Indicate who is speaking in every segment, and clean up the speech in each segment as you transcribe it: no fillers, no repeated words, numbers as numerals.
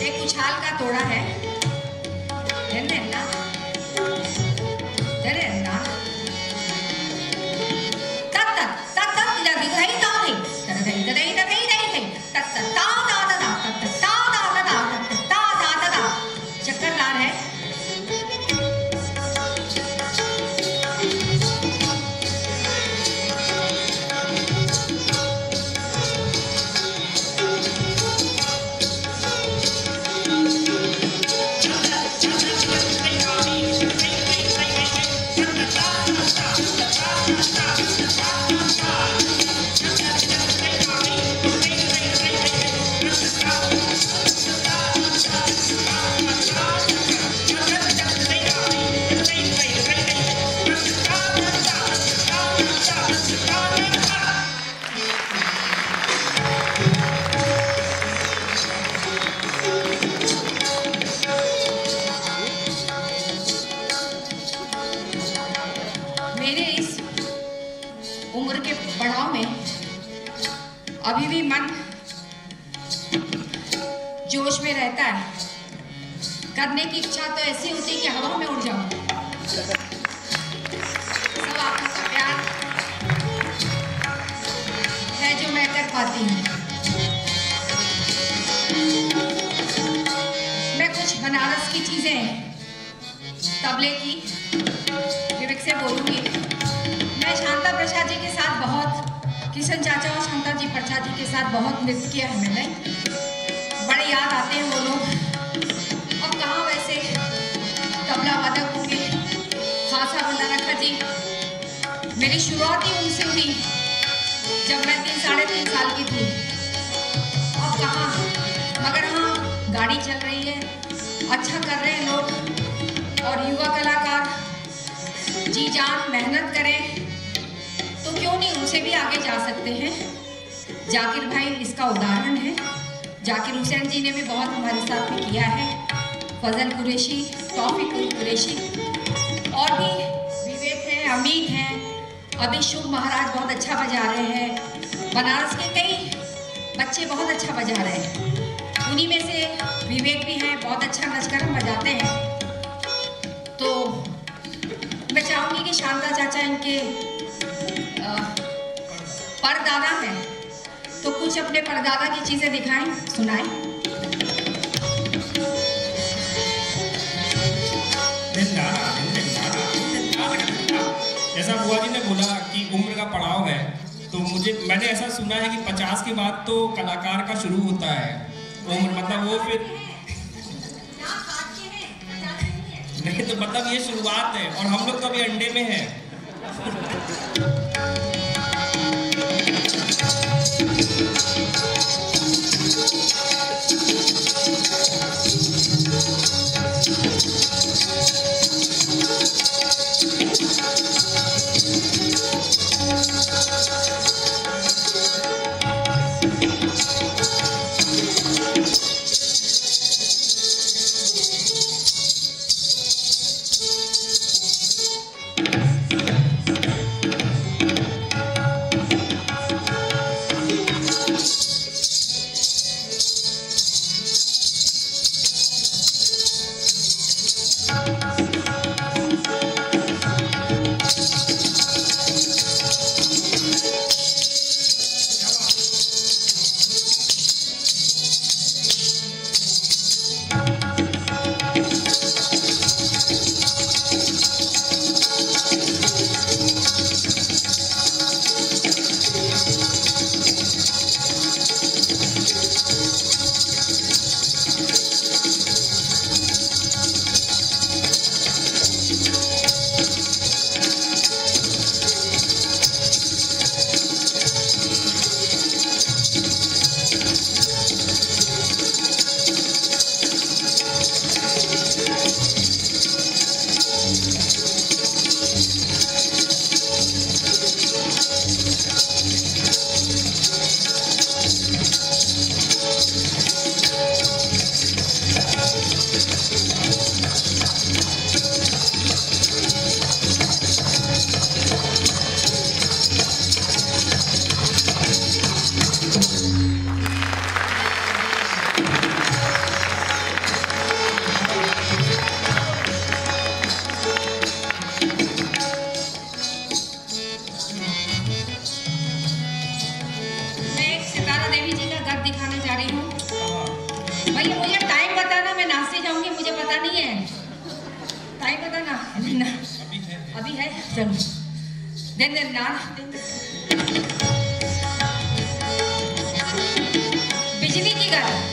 Speaker 1: एक उछाल का तोड़ा है चक्करदार है। मेरे इस उम्र के पड़ाव में अभी भी मन जोश में रहता है। करने की इच्छा तो ऐसी होती है कि हवा में उड़ जाऊं। सब आपका प्यार है जो मैं कर पाती हूँ। मैं कुछ बनारस की चीजें तबले की विवेक से बोलूंगी। मैं शांता प्रसाद जी के साथ बहुत, किशन चाचा और शांता जी प्रसाद जी के साथ बहुत नृत्य किया है मैंने। बड़े याद आते हैं वो लोग। अब कहाँ वैसे तबला वादक होंगे। खासा बंदा रखा जी, मेरी शुरुआत ही उनसे हुई जब मैं 3-3.5 साल की थी। अब कहाँ, मगर हाँ गाड़ी चल रही है, अच्छा कर रहे हैं लोग। और युवा कलाकार जी जान मेहनत करें तो क्यों नहीं उनसे भी आगे जा सकते हैं। जाकिर भाई इसका उदाहरण है। जाकिर हुसैन जी ने भी बहुत हमारे साथ में किया है। फजल कुरैशी, तौफीक कुरैशी और भी विवेक हैं, अमित हैं। अभी शुभ महाराज बहुत अच्छा बजा रहे हैं। बनारस के कई बच्चे बहुत अच्छा बजा रहे हैं। उन्हीं में से विवेक भी हैं, बहुत अच्छा नचकरम बजाते हैं। तो मैं चाहूँगी कि शांता चाचा इनके परदादा हैं, तो कुछ अपने परदादा की चीजें दिखाएं, सुनाएं।
Speaker 2: जैसा बुआ जी ने बोला कि उम्र का पड़ाव है, तो मैंने ऐसा सुना है कि 50 के बाद तो कलाकार का शुरू होता है उम्र, मतलब वो फिर नहीं, तो मतलब ये शुरुआत है और हम लोग तो अभी अंडे में है।
Speaker 1: अभी है, चलो देन नान बिजली की घर।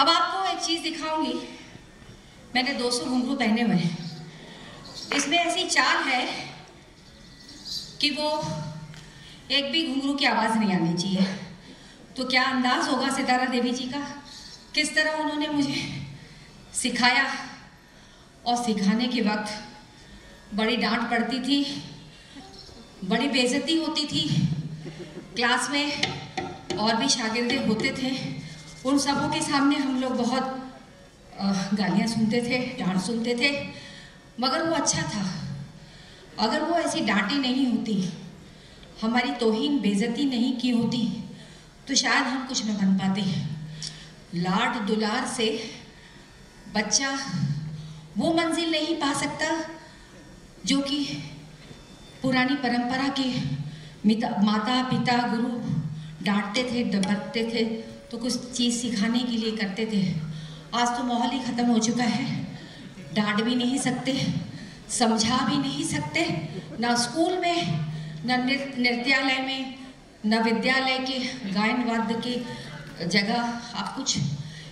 Speaker 1: अब आपको एक चीज दिखाऊंगी। मैंने 200 घुंघरू पहने हुए हैं। इसमें ऐसी चाल है कि वो एक भी घुंघरू की आवाज नहीं आनी चाहिए। तो क्या अंदाज होगा सितारा देवी जी का, किस तरह उन्होंने मुझे सिखाया। और सिखाने के वक्त बड़ी डांट पड़ती थी, बड़ी बेइज्जती होती थी। क्लास में और भी शागिर्दे होते थे, उन सबों के सामने हम लोग बहुत गालियाँ सुनते थे, डांट सुनते थे, मगर वो अच्छा था। अगर वो ऐसी डांटी नहीं होती, हमारी तौहीन बेइज्जती नहीं की होती, तो शायद हम कुछ न बन पाते। लाड दुलार से बच्चा वो मंजिल नहीं पा सकता जो कि पुरानी परंपरा के माता पिता गुरु डांटते थे, डपटते थे, तो कुछ चीज़ सिखाने के लिए करते थे। आज तो माहौल ही ख़त्म हो चुका है। डांट भी नहीं सकते, समझा भी नहीं सकते, ना स्कूल में, ना नृत्यालय में, ना विद्यालय के गायन वाद्य के जगह आप कुछ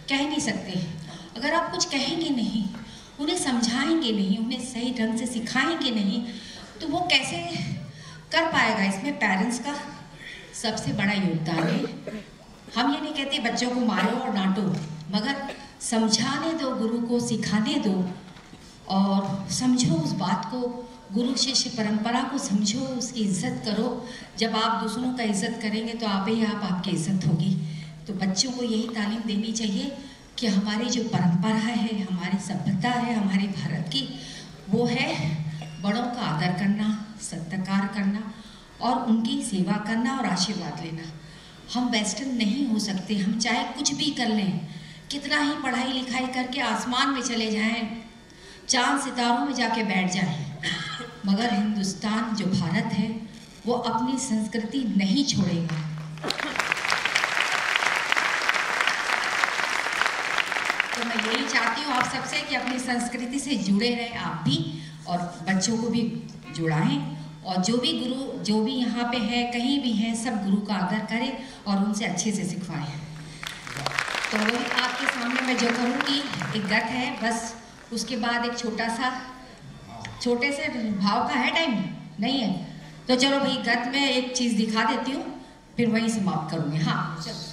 Speaker 1: कह नहीं सकते। अगर आप कुछ कहेंगे नहीं, उन्हें समझाएंगे नहीं, उन्हें सही ढंग से सिखाएंगे नहीं, तो वो कैसे कर पाएगा। इसमें पेरेंट्स का सबसे बड़ा योगदान है। हम ये नहीं कहते बच्चों को मारो और डांटो, मगर समझाने दो, गुरु को सिखाने दो और समझो उस बात को, गुरु शिष्य परंपरा को समझो, उसकी इज्जत करो। जब आप दूसरों का इज्जत करेंगे तो आप ही आपकी इज्जत होगी। तो बच्चों को यही तालीम देनी चाहिए कि हमारी जो परंपरा है, हमारी सभ्यता है, हमारे भारत की, वो है बड़ों का आदर करना, सत्कार करना और उनकी सेवा करना और आशीर्वाद लेना। हम वेस्टर्न नहीं हो सकते। हम चाहे कुछ भी कर लें, कितना ही पढ़ाई लिखाई करके आसमान में चले जाएं, चांद सितारों में जाके बैठ जाएं, मगर हिंदुस्तान जो भारत है वो अपनी संस्कृति नहीं छोड़ेगा। तो मैं यही चाहती हूँ आप सबसे कि अपनी संस्कृति से जुड़े रहें आप भी, और बच्चों को भी जुड़ाएं। और जो भी गुरु जो भी यहाँ पे है, कहीं भी है, सब गुरु का आदर करें और उनसे अच्छे से सिखवाएं। तो आपके सामने मैं जो करूँगी, एक गत है बस, उसके बाद एक छोटे से भाव का है, टाइम नहीं है तो चलो भाई गत में एक चीज़ दिखा देती हूँ, फिर वहीं समाप्त करूँगी। हाँ चलो।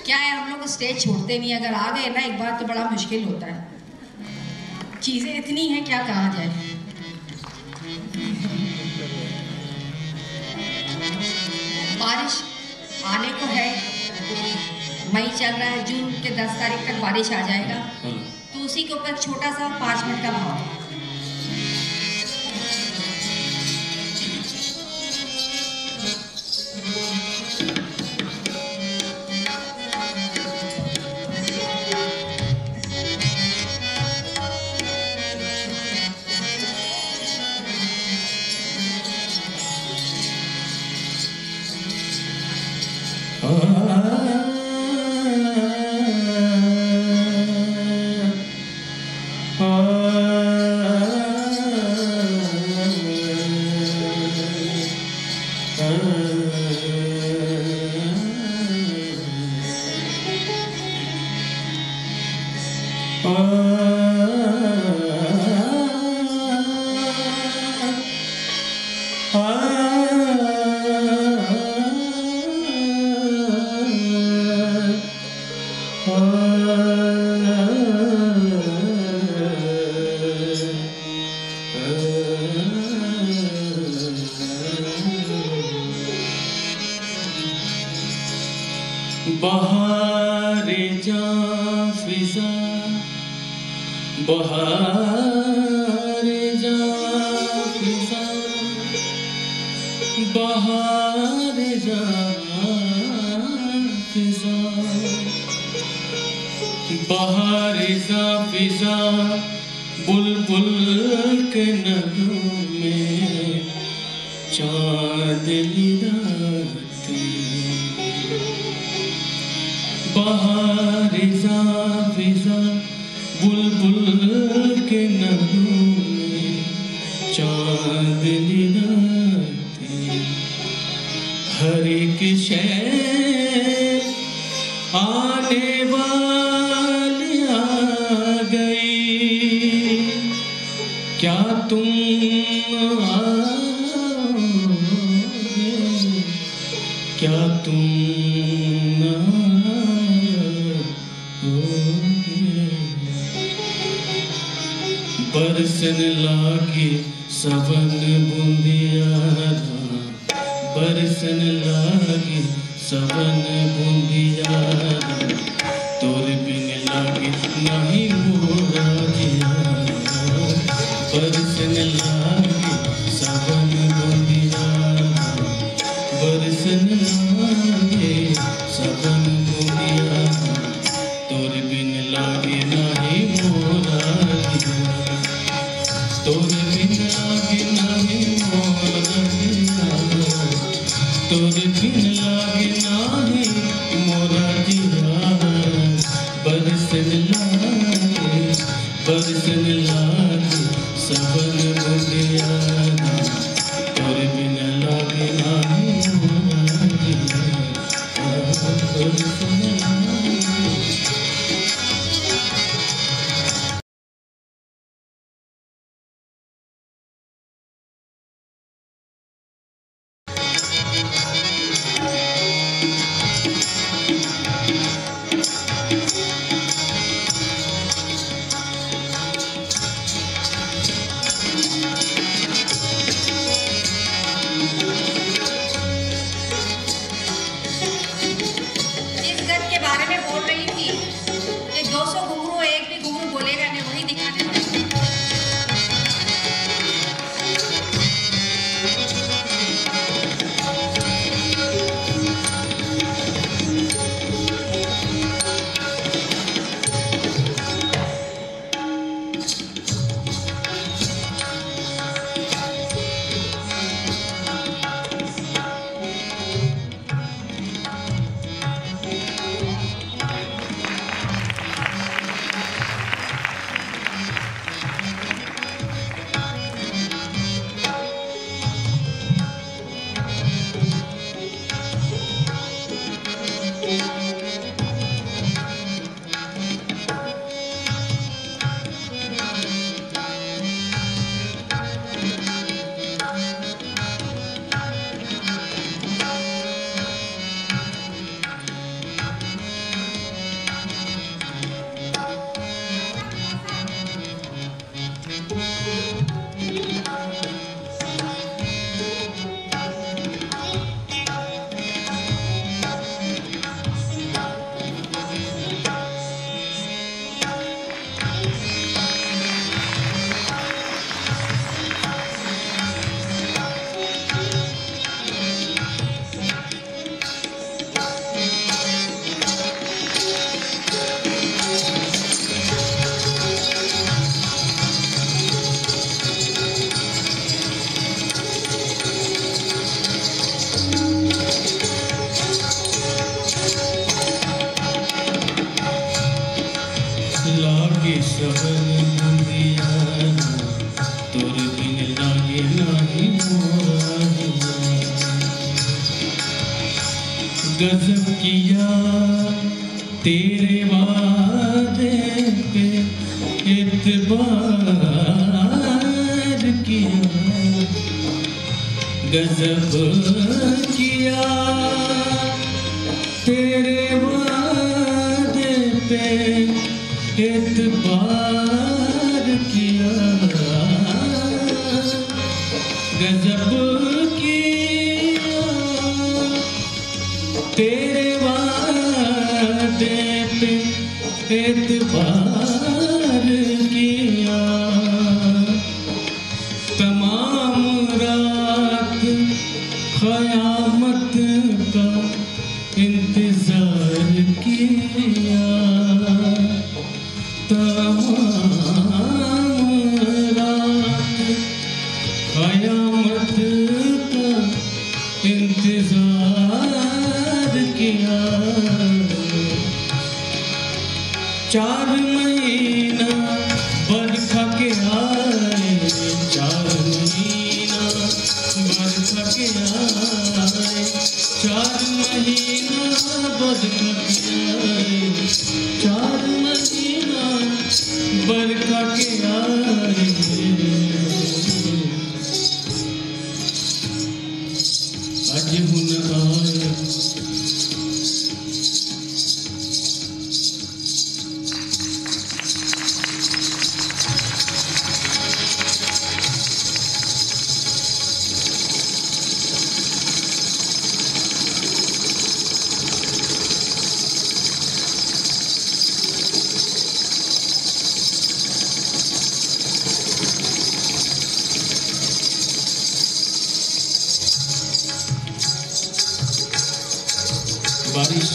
Speaker 1: क्या है, हम लोग स्टेज छोड़ते नहीं, अगर आ गए ना एक बार तो बड़ा मुश्किल होता है। चीज़ें इतनी हैं, क्या कहा जाए। बारिश आने को है, मई चल रहा है, जून के 10 तारीख तक बारिश आ जाएगा। तो तो उसी के ऊपर छोटा सा 5 मिनट का भाव।
Speaker 3: बहार जा फिजा, बहार जा फिजा, बहार जा फिजा, बहार जा फिजा, बुलबुल के नगमे चांदनी राती। बहार जा फिजा, बुलबुल के नगमे चांदनी राती। हर एक शय आने वाली आ गई, क्या तुम आओगे, क्या तुम बरसन लागे सवन बूंदिया, बरसन लागे सवन बूंदिया, तोर बिन लागे नहीं मोरा जिया। बरसन लागे सवन बूंदिया, बरसन लागे सवन बूंदिया, तोर बिन लागे नहीं मोरा जिया। तोर बिन लागे नहीं मोरा जिया, तोर बिन लागे नाही मोरा जिया। बरसन लागे, बरसन लागे सवन बूंदिया, तोर बिन लागे नाही मोरा जिया। बरसन लागे।
Speaker 1: जिस गति
Speaker 3: गजब किया तेरे वादे पे एतबार किया, गजब किया तेरे वादे पे एतबार किया, गजब किया तेरे वादे पे एतबार किया। तमाम रात क़यामत का इंतजार किया, तमाम रात क़यामत का इंतजार किया। 4 महीना बरखा के आए, 4 महीना बरखा के आए, 4 महीना बरखा के आए, 4 महीना बरखा के आए, अज हुन आए। बारिश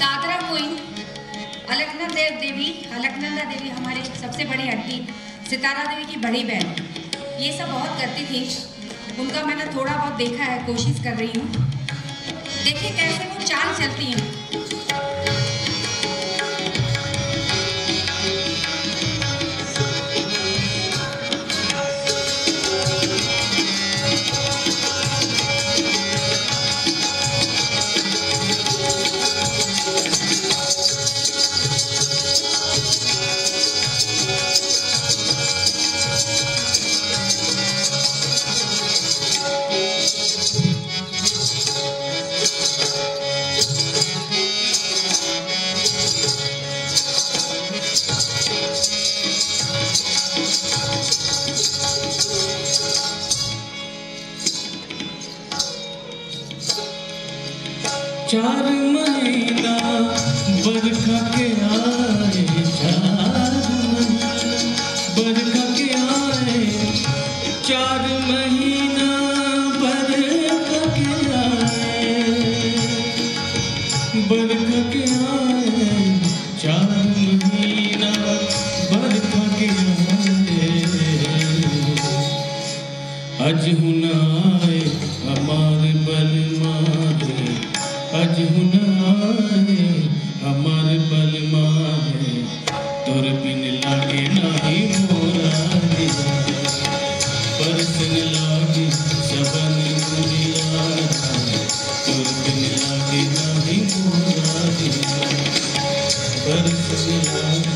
Speaker 1: दादरा क्वीन अलकनंदा देवी हमारे सबसे बड़ी आंटी, सितारा देवी की बड़ी बहन, ये सब बहुत करती थी। उनका मैंने थोड़ा बहुत देखा है, कोशिश कर रही हूँ। देखिए कैसे वो चाल चलती हैं। चार महीना बरखा के आए, 4 महीना बरखा के आए, 4 महीना बरखा के आए, बरखा के आए, 4 महीना बरखा के आए, अज हुन आए हमारे बलमा दे, अज हुन आए हमारे बलमा दे, तोर बिन लागे नाही मोरा दिया, बरसन लागे सबन मुरिया, तोर बिन लागे नाही मोरा दिया, बरसन लागे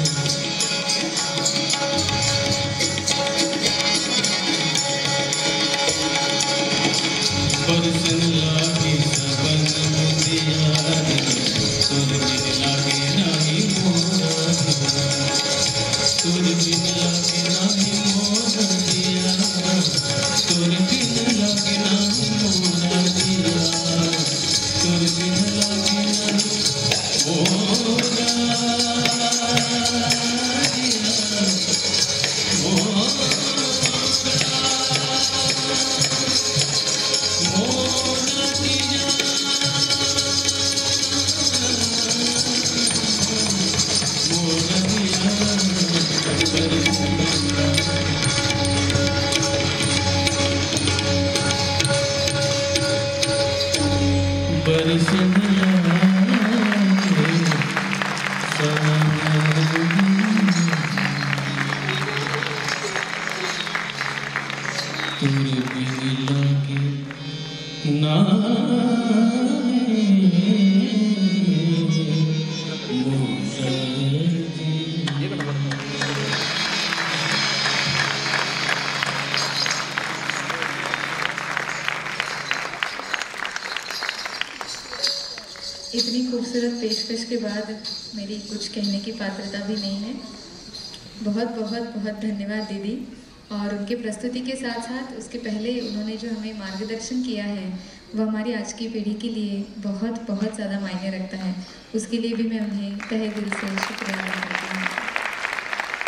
Speaker 1: बरसन लागे सबन मुरिया, तोर बिन लागे नाही मोरा दिया, तोर बिन लागे नाही मोरा दिया, तोर बिन लागे नाही मोरा दिया, तोर बिन लागे नाही मोरा दिया, मोरा बरसन लागे सबन
Speaker 3: तोरे बिन लागे ना
Speaker 4: इतनी खूबसूरत पेशकश के बाद मेरी कुछ कहने की पात्रता भी नहीं है। बहुत बहुत बहुत धन्यवाद दीदी। और उनके प्रस्तुति के साथ साथ उसके पहले उन्होंने जो हमें मार्गदर्शन किया है वह हमारी आज की पीढ़ी के लिए बहुत बहुत ज़्यादा मायने रखता है। उसके लिए भी मैं उन्हें तहे दिल से शुक्रिया अदा करती हूँ।